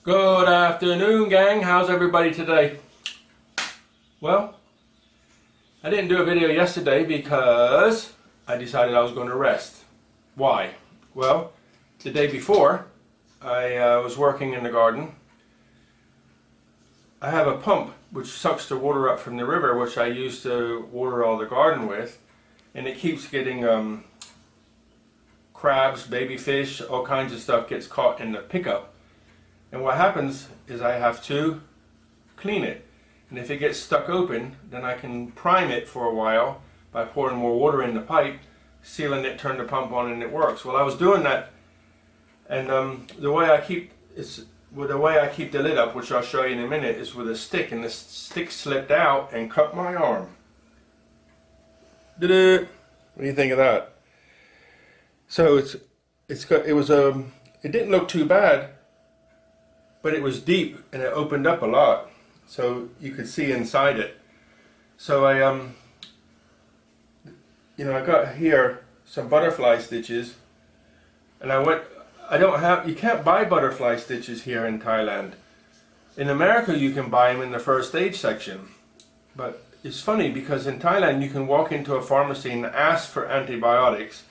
Good afternoon, gang. How's everybody today? Well, I didn't do a video yesterday because I decided I was going to rest. Why? Well, the day before I was working in the garden. I have a pump which sucks the water up from the river, which I use to water all the garden with, and it keeps getting crabs, baby fish, all kinds of stuff gets caught in the pickup. And what happens is I have to clean it. And if it gets stuck open, then I can prime it for a while by pouring more water in the pipe, sealing it, turn the pump on, and it works. Well, I was doing that, and the way I keep the lid up, which I'll show you in a minute, is with a stick, and the stick slipped out and cut my arm. What do you think of that? So it didn't look too bad, but it was deep and it opened up a lot, so you could see inside it. So I got here some butterfly stitches, and you can't buy butterfly stitches here in Thailand. In America you can buy them in the first aid section, but it's funny because in Thailand you can walk into a pharmacy and ask for antibiotics,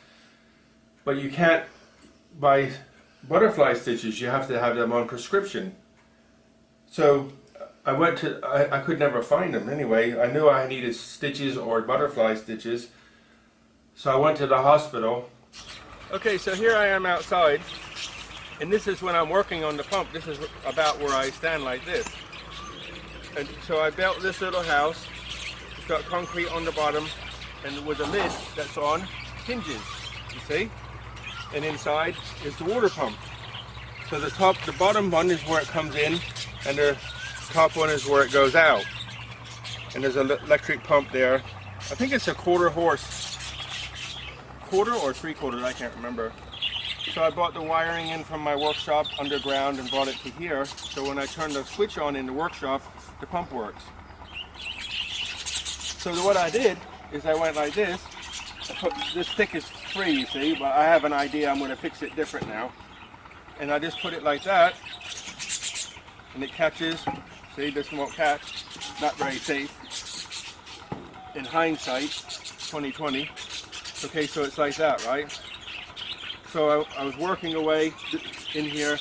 but you can't buy butterfly stitches. You have to have them on prescription. So I could never find them anyway. I knew I needed stitches or butterfly stitches, so I went to the hospital. Okay, so here I am outside, and this is when I'm working on the pump. This is about where I stand like this. And so I built this little house. It's got concrete on the bottom and with a lid that's on hinges, you see? And inside is the water pump. So the bottom one is where it comes in, and the top one is where it goes out. And there's an electric pump there. I think it's a quarter or 3/4, I can't remember. So I brought the wiring in from my workshop underground and brought it to here. So when I turn the switch on in the workshop, the pump works. So what I did is I went like this. This stick is free, you see, but I have an idea. I'm going to fix it different now. And I just put it like that, and it catches. See, this won't catch. Not very safe. In hindsight, 2020. Okay, so it's like that, right? So I was working away in here,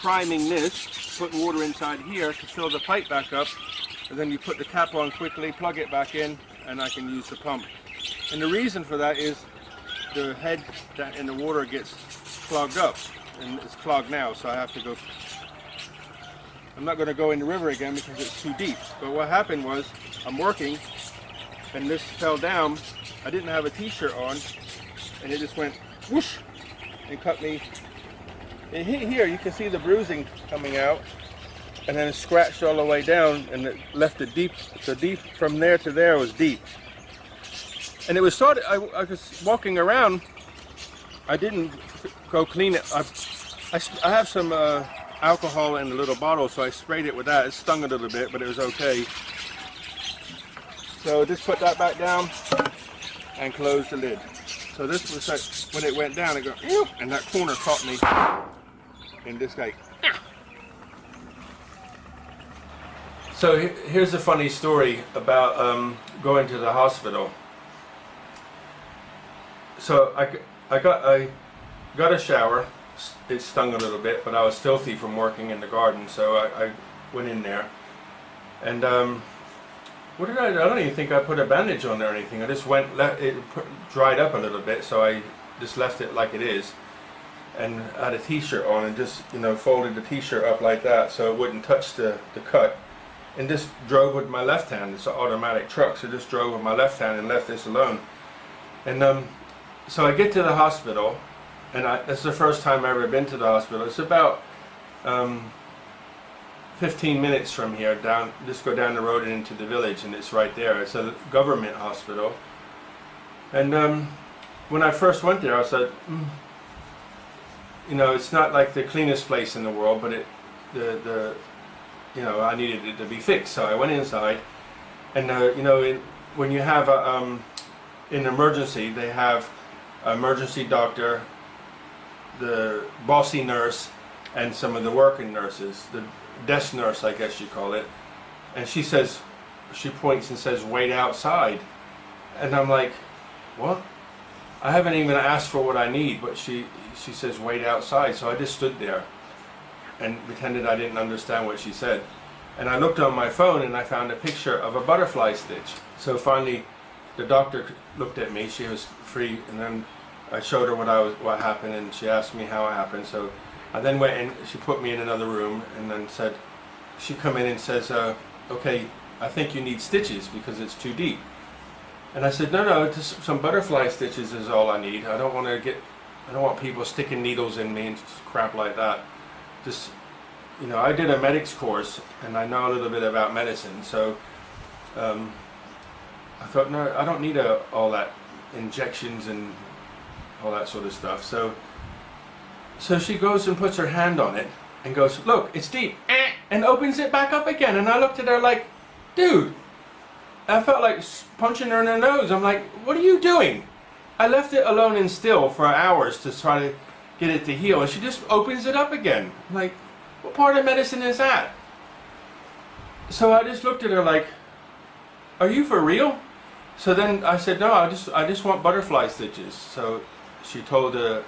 priming this, putting water inside here to fill the pipe back up, and then you put the cap on quickly, plug it back in, and I can use the pump. And the reason for that is the head in the water gets clogged up, and it's clogged now, so I have to go. I'm not going to go in the river again because it's too deep. But what happened was I'm working, and this fell down. I didn't have a t-shirt on, and it just went whoosh and cut me. And here you can see the bruising coming out, and then it scratched all the way down, and it left it deep. So deep from there to there was deep. And it was sort of, I was walking around, I didn't go clean it. I have some alcohol in a little bottle, so I sprayed it with that. It stung a little bit, but it was okay. So just put that back down and close the lid. So this was like, when it went down, it go, and that corner caught me in this guy. So here's a funny story about going to the hospital. So I got a shower. It stung a little bit, but I was filthy from working in the garden, so I went in there. And what did I don't even think I put a bandage on there or anything. I just dried up a little bit, so I just left it like it is, and had a t-shirt on, and just folded the t-shirt up like that so it wouldn't touch the cut, and just drove with my left hand. It's an automatic truck, so just drove with my left hand and left this alone. And so I get to the hospital, and it's the first time I've ever been to the hospital. It's about 15 minutes from here, just go down the road and into the village, and it's right there. It's a government hospital. And when I first went there, I said, it's not like the cleanest place in the world, but I needed it to be fixed. So I went inside, and when you have an emergency, they have an emergency doctor, the bossy nurse, and some of the working nurses, the desk nurse, I guess you call it. And she says, she points and says, wait outside. And I'm like, what? I haven't even asked for what I need, but she says, wait outside. So I just stood there and pretended I didn't understand what she said. And I looked on my phone and I found a picture of a butterfly stitch. So finally, the doctor looked at me. She was free, and then I showed her what happened, and she asked me how it happened. So I then went in. She put me in another room, and then said, she come in and says, "Okay, I think you need stitches because it's too deep." And I said, "No, just some butterfly stitches is all I need. I don't want people sticking needles in me and crap like that. Just, you know, I did a medics course and I know a little bit about medicine, so I thought, no, I don't need all that injections and all that sort of stuff." So she goes and puts her hand on it and goes, "Look, it's deep," and opens it back up again. And I looked at her like, dude, I felt like punching her in the nose. I'm like, what are you doing? I left it alone and still for hours to try to get it to heal, and she just opens it up again. I'm like, what part of medicine is that? So I just looked at her like, are you for real? So then I said, no, I just want butterfly stitches. So she told the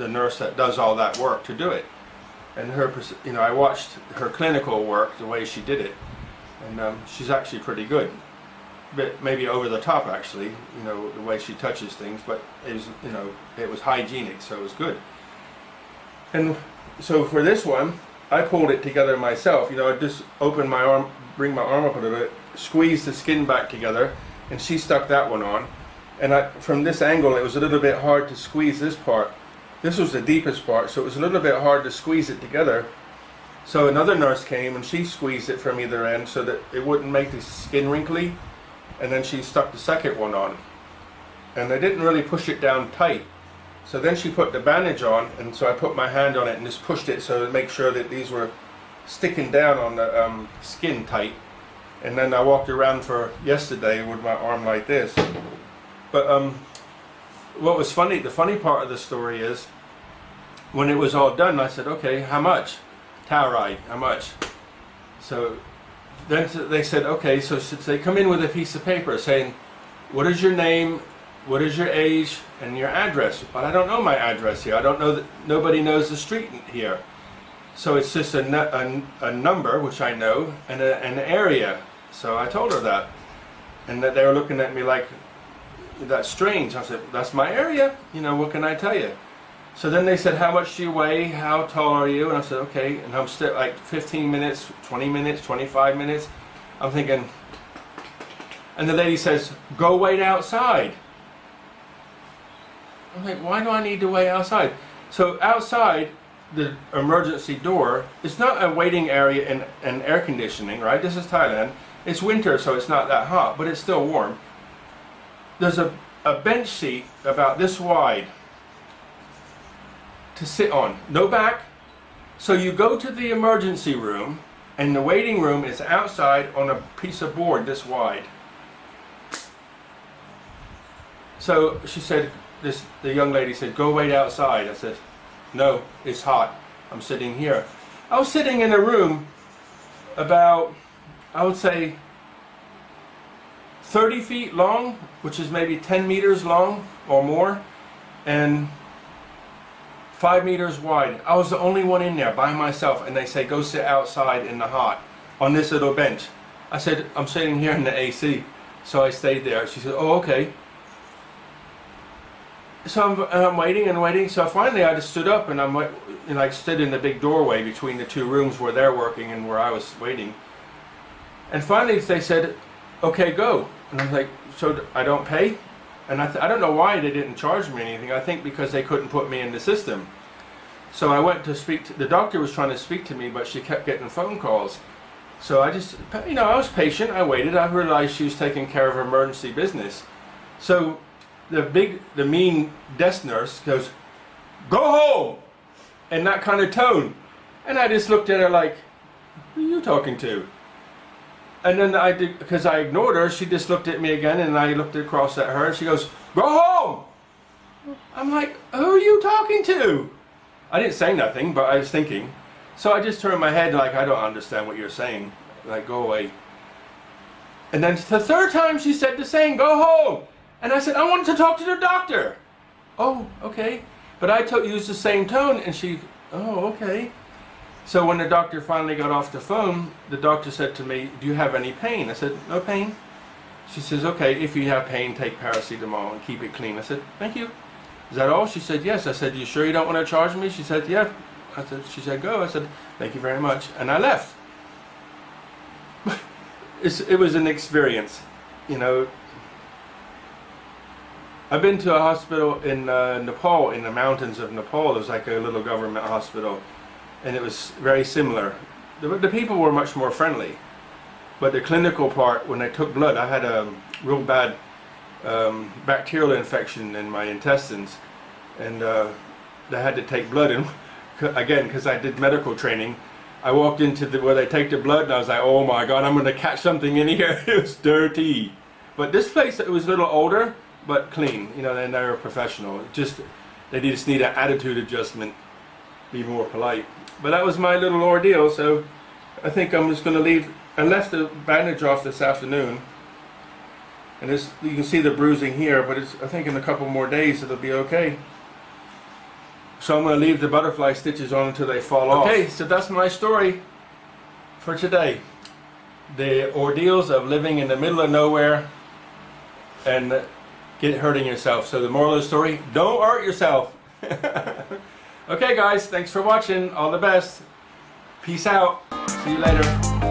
nurse that does all that work to do it. And her, you know, I watched her clinical work, the way she did it, and she's actually pretty good. But maybe over the top, actually, you know, the way she touches things. But it was, you know, it was hygienic, so it was good. And so for this one, I pulled it together myself. You know, I just opened my arm, bring my arm up a little bit, squeeze the skin back together, and she stuck that one on. And from this angle, it was a little bit hard to squeeze this part. This was the deepest part, so it was a little bit hard to squeeze it together. So another nurse came and she squeezed it from either end so that it wouldn't make the skin wrinkly. And then she stuck the second one on. And I didn't really push it down tight. So then she put the bandage on, and so I put my hand on it and just pushed it so to make sure that these were sticking down on the skin tight. And then I walked around for yesterday with my arm like this. But what was funny, the funny part of the story is, when it was all done, I said, okay, how much? Taurai, how much? So then they said, okay, so they come in with a piece of paper saying, what is your name, what is your age, and your address? But I don't know my address here. I don't know that, nobody knows the street here. So it's just a number, which I know, and an area. So I told her that. And that they were looking at me like, that's strange. I said, that's my area. You know, what can I tell you? So then they said, how much do you weigh? How tall are you? And I said, okay. And I'm still like 15 minutes, 20 minutes, 25 minutes. I'm thinking, and the lady says, go wait outside. I'm like, why do I need to wait outside? So outside the emergency door, it's not a waiting area and air conditioning, right? This is Thailand. It's winter, so it's not that hot, but it's still warm. There's a bench seat about this wide to sit on, no back. So you go to the emergency room, and the waiting room is outside on a piece of board this wide. So she said, the young lady said, go wait outside. I said, no, it's hot. I'm sitting here. I was sitting in a room about, I would say, 30 feet long, which is maybe 10 meters long or more, and 5 meters wide. I was the only one in there by myself, and they say, go sit outside in the hot on this little bench. I said, I'm sitting here in the AC. So I stayed there. She said, oh, okay. So I'm waiting and waiting. So finally I just stood up, and I stood in the big doorway between the two rooms where they're working and where I was waiting. And finally they said, okay, go. And I'm like, so I don't pay? And I don't know why they didn't charge me anything. I think because they couldn't put me in the system. So I went to speak to, the doctor was trying to speak to me, but she kept getting phone calls. So I just, you know, I was patient. I waited. I realized she was taking care of emergency business. So the mean desk nurse goes, go home! In that kind of tone. And I just looked at her like, who are you talking to? And then I did, because I ignored her, she just looked at me again, and I looked across at her, and she goes, go home! I'm like, who are you talking to? I didn't say nothing, but I was thinking. So I just turned my head like, I don't understand what you're saying. Like, go away. And then the third time she said the same, go home. And I said, I wanted to talk to the doctor. Oh, okay. But I used the same tone, and she, oh, okay. So when the doctor finally got off the phone, the doctor said to me, do you have any pain? I said, no pain. She says, okay, if you have pain, take paracetamol and keep it clean. I said, thank you. Is that all? She said, yes. I said, you sure you don't want to charge me? She said, yeah. She said, go. I said, thank you very much. And I left. It was an experience, you know. I've been to a hospital in Nepal, in the mountains of Nepal. It was like a little government hospital, and it was very similar. The people were much more friendly, but the clinical part, when they took blood, I had a real bad bacterial infection in my intestines, and they had to take blood. And again, because I did medical training, I walked into where they take the blood, and I was like, oh my God, I'm going to catch something in here. It was dirty. But this place, it was a little older, but clean. You know, and they were professional. They just need an attitude adjustment, be more polite. But that was my little ordeal, so I think I'm just going to leave. I left the bandage off this afternoon, and you can see the bruising here, but I think in a couple more days it'll be okay. So I'm going to leave the butterfly stitches on until they fall off. Okay, so that's my story for today. The ordeals of living in the middle of nowhere and hurting yourself. So the moral of the story, don't hurt yourself. Okay guys, thanks for watching. All the best. Peace out. See you later.